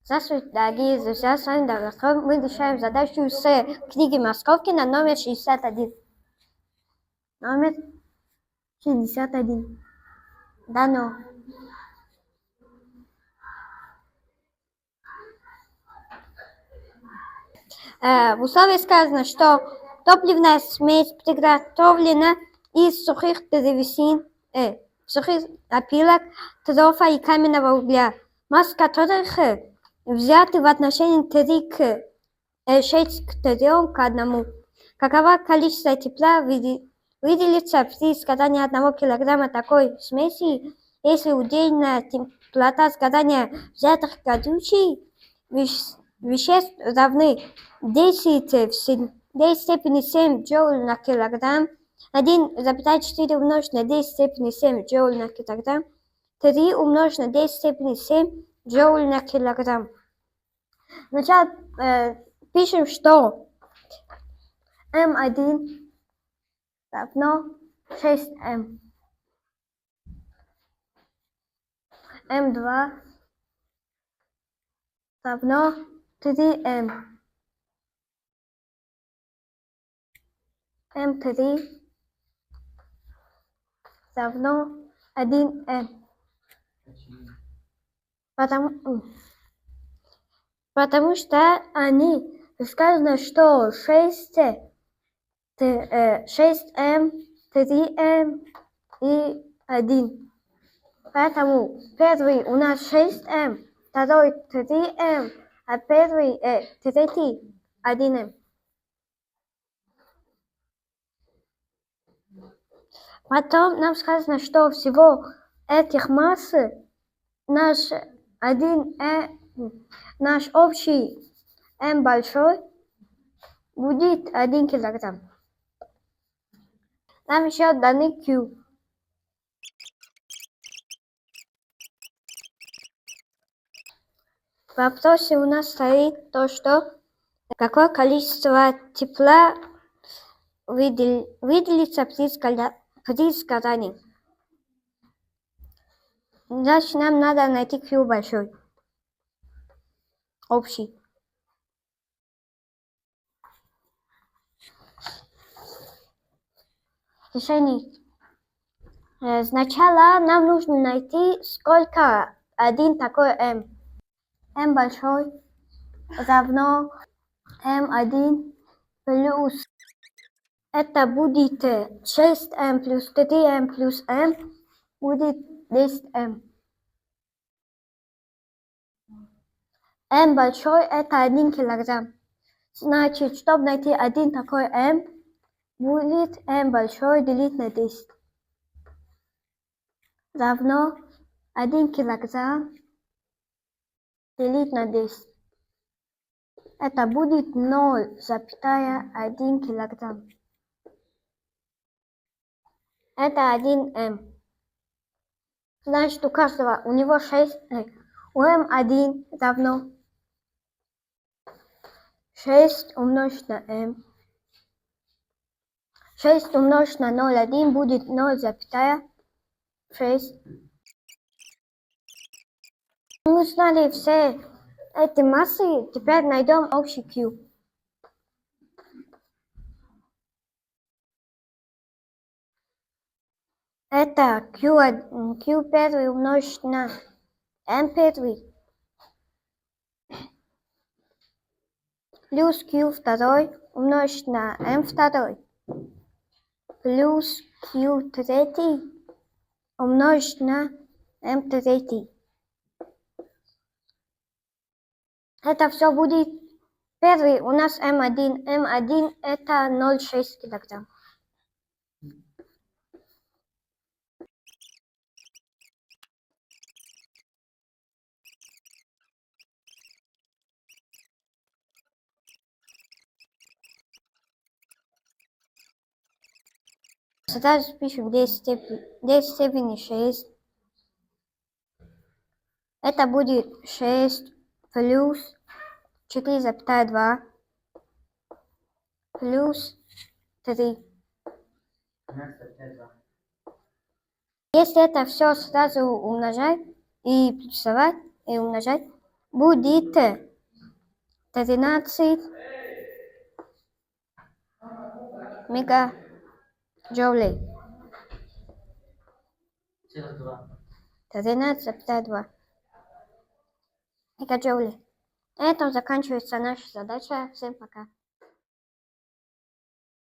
Здравствуйте, дорогие друзья, с вами Добросков. Мы решаем задачу с книги Московки на номер 61. Номер 61. Дано. В условии сказано, что топливная смесь приготовлена из сухих древесин, сухих опилок, торфа и каменного угля, масса которых взяты в отношении 3 к 6 к 3 к 1. Каково количество тепла выделится при сгорании 1 килограмма такой смеси, если удельная теплота сгорания взятых горючих веществ равны 10 в 10 степени 7 джоуль на килограмм, 1,4 умножить на 10 степени 7 джоуль на килограмм, 3 умножить на 10 степени 7 джоуль на килограмм. Сначала пишем, что М1 равно 6М. М2 равно 3М. М3 равно 1М. Потому что они сказано, что 6М, 3М и 1. Поэтому первый у нас 6М, второй 3М, а третий 1М. Потом нам сказано, что всего этих масс наш общий М большой будет 1 килограмм. Нам еще даны Q. В вопросе у нас стоит то, что какое количество тепла выделится при сгорании. Значит, нам надо найти Q большой. Общий. Решение. Сначала нам нужно найти, сколько один такой М. М большой равно М1 плюс, это будет 6М плюс 3М плюс М будет 10М. М большой это 1 килограмм. Значит, чтобы найти один такой М, будет М большой делить на 10. Равно 1 килограмм делить на 10. Это будет 0,1 килограмм. Это 1М. Значит, у каждого, у него 6, у М1 равно 6 умножить на М. 6 умножить на 0,1 будет 0,6. Мы узнали все эти массы, теперь найдем общий Q. Это Q первый умножить на M первый плюс Q второй умножить на M второй плюс Q третий умножить на M третий. Это все будет первый у нас М1. М1 это 0,6 килограмм. Сразу пишем 10 степени 6. Это будет 6 плюс 4,2 плюс 3. Если это все сразу умножать и плюсовать, и умножать, будет 13 мегаджоулей. 13,2 мегаджоулей. На этом заканчивается наша задача. Всем пока.